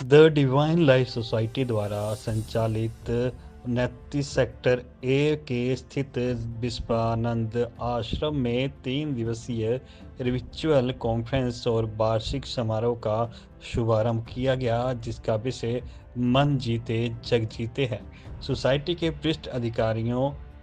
The divine life society द्वारा संचालित 29 sector A के स्थित विश्वानंद आश्रम में 3 दिवसीय रिचुअल कॉन्फ्रेंस और वार्षिक समारोह का शुभारंभ किया गया, जिसका विषय मन जीते जग जीते है। सोसाइटी के वरिष्ठ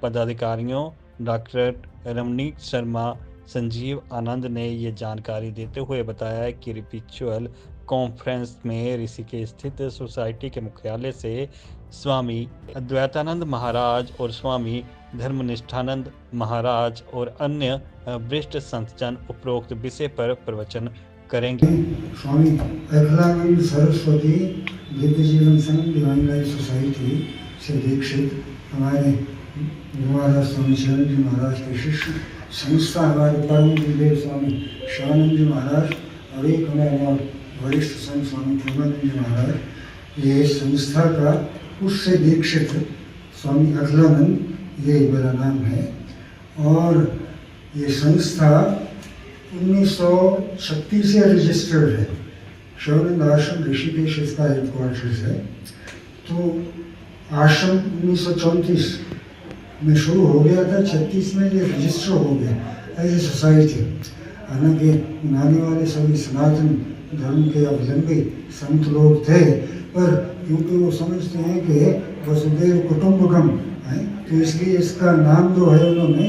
पदाधिकारियों डॉक्टर रमनीक शर्मा, संजीव आनंद ने ये जानकारी देते हुए बताया कि रिचुअल कॉन्फ्रेंस में ऋषिकेश स्थित सोसाइटी के मुख्यालय से स्वामी अद्वैतानंद महाराज और स्वामी धर्मनिष्ठानंद महाराज और अन्य वरिष्ठ संतजन उपरोक्त विषय पर प्रवचन करेंगे। स्वामी अखिलानंद सरस्वती दिव्य जीवन संघ डिवाइन लाइफ सोसाइटी से दीक्षित हमारे महाराज स्वामी शरण जी महाराज के शिष्य, संस्था हमारे परम गुरुदेव स्वामी शिवानंद जी महाराज और एक हमारे वरिष्ठ संत स्वामी प्रेमानंद जी महाराज, ये संस्था का उससे दीक्षित स्वामी अखिलानंद, ये मेरा नाम है। और ये संस्था 1936 से रजिस्टर्ड है। शिवानंद आश्रम ऋषिकेश इसका हेडक्वार्टर्स है। तो आश्रम 1934 में शुरू हो गया था, 36 में ये रजिस्टर हो गया एज ए सोसाइटी। हालांकि आने वाले सभी सनातन धर्म के अवलंबी संत लोग थे, पर क्योंकि वो समझते हैं कि वसुदेव कुटुंबकम है, तो इसलिए इसका नाम जो है उन्होंने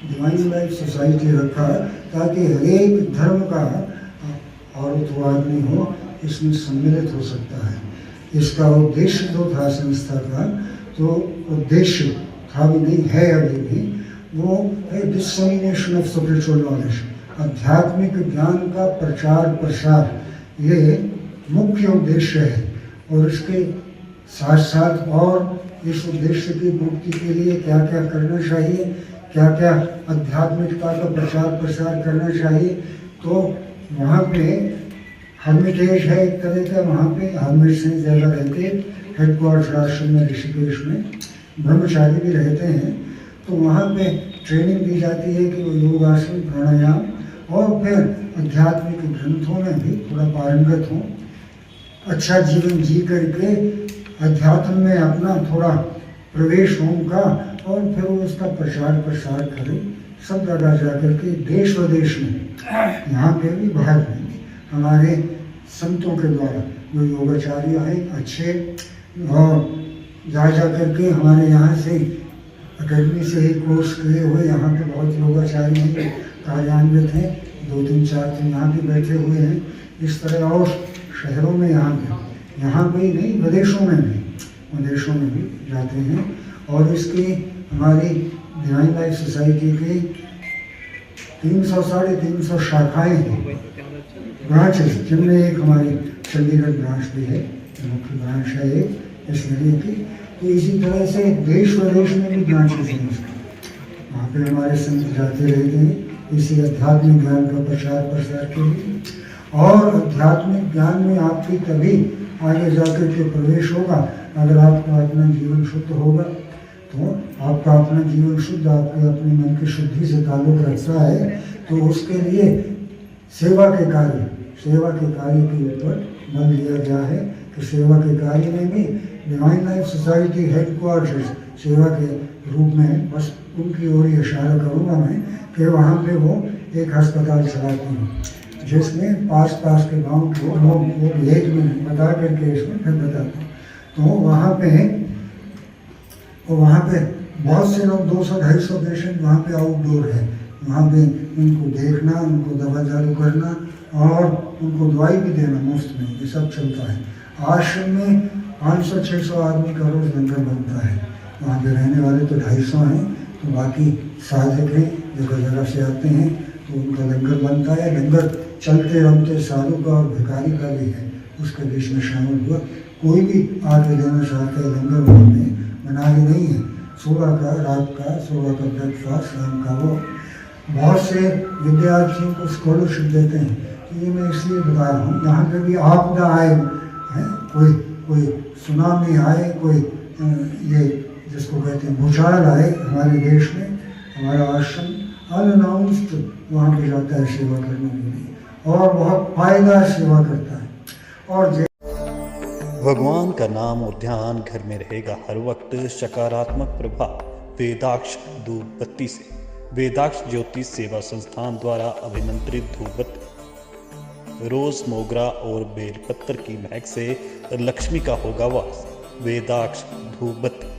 डिवाइन लाइफ सोसाइटी रखा, ताकि हर एक धर्म का औरत हो आदमी हो इसमें सम्मिलित हो सकता है। इसका उद्देश्य जो था संस्था का, तो उद्देश्य था भी नहीं है अभी भी, वो है डिसमिनेशन ऑफ स्पिरिचुअल नॉलेज, आध्यात्मिक ज्ञान का प्रचार प्रसार, ये मुख्य उद्देश्य है। और इसके साथ साथ और इस उद्देश्य की पूर्ति के लिए क्या क्या करना चाहिए, क्या क्या आध्यात्मिकता का प्रचार प्रसार करना चाहिए, तो वहाँ पे हर्मिटेज है एक तरह का, वहाँ पे हर्मिट से ज़्यादा रहते, हेडक्वार्टर आश्रम में ऋषिकेश में ब्रह्मचारी भी रहते हैं। तो वहाँ पे ट्रेनिंग दी जाती है कि वो योगासन प्राणायाम और फिर आध्यात्मिक ग्रंथों में भी थोड़ा पारंगत हों, अच्छा जीवन जी करके अध्यात्म में अपना थोड़ा प्रवेश हो उनका, और फिर वो उसका प्रचार प्रसार करें सब जगह जा करके, देश व देश में, यहाँ पे भी बाहर में हमारे संतों के द्वारा जो योगाचार्य हैं अच्छे, और जा करके हमारे यहाँ से अकेडमी से ही कोर्स किए हुए यहाँ पे बहुत योगाचार्य हैं, कार्यान्वित हैं, 2-3 4 तो यहाँ पे बैठे हुए हैं। इस तरह और शहरों में यहाँ पे ही नहीं, विदेशों में भी जाते हैं। और इसकी हमारी डिवाइन लाइफ सोसाइटी की 300-350 शाखाएँ हैं, ब्रांचेस, जिनमें एक हमारी चंडीगढ़ ब्रांच भी है, मुख्य ब्रांच है एक इस एरिया की। तो इसी तरह से देश व देश में भी ब्रांचेस हैं उसकी, वहाँ पे हमारे संत जाते रहते हैं इसी आध्यात्मिक ज्ञान का प्रचार प्रसार के लिए। और आध्यात्मिक ज्ञान में आपकी तभी आगे जाकर के प्रवेश होगा अगर आपका अपना जीवन शुद्ध होगा। तो आपका अपना जीवन शुद्ध आपके अपने मन की शुद्धि से ताल्लुक रखता है, तो उसके लिए सेवा के कार्य के ऊपर बल दिया गया है कि सेवा के कार्य में भी डिवाइन लाइफ सोसाइटी हेडक्वार्टर्स सेवा के रूप में, बस उनकी ओर इशारा करूँगा मैं कि वहाँ पे वो एक अस्पताल चलाते हैं, जिसमें पास के गांव के लोग वो एक मिनट बता करके इसमें फिर बताते हैं। तो वहाँ पे बहुत से लोग 200-250 पेशेंट वहाँ पे आउटडोर है, वहाँ पे उनको देखना, उनको दवा दारू करना और उनको दवाई भी देना मुफ्त में, ये सब चलता है। आश्रम में 500-600 आदमी का रोज़ लंगर बनता है। वहाँ पे रहने वाले तो 250 हैं, तो बाकी साधक हैं जगह जगह से आते हैं, तो उनका लंगर बनता है। लंगर चलते रमते साधु का और भिखारी का भी है, उसके बीच में शामिल हुआ। कोई भी आके लेना चाहता है लंगर, में मनाही नहीं है। सुबह का, रात का, सुबह का ब्रेकफास्ट, शाम का वो। बहुत से विद्यार्थियों को स्कॉलरशिप देते हैं। तो ये मैं इसलिए बता रहा हूँ, यहाँ पे भी आपदा आए हैं, कोई सुनामी आए, कोई ये जिसको कहते हैं भूचाल आए हमारे देश में, हमारा आश्रम अनअनाउंस्ड वहाँ पे जाता है सेवा करने के लिए, और बहुत पायदार सेवा करता है। और भगवान का नाम और ध्यान घर में रहेगा हर वक्त, सकारात्मक प्रभाव वेदाक्ष धूप बत्ती से। वेदाक्ष ज्योतिष सेवा संस्थान द्वारा अभिमंत्रित धूप बत्ती रोज, मोगरा और बेलपत्र की महक से लक्ष्मी का होगा वास। वेदाक्ष धूप बत्ती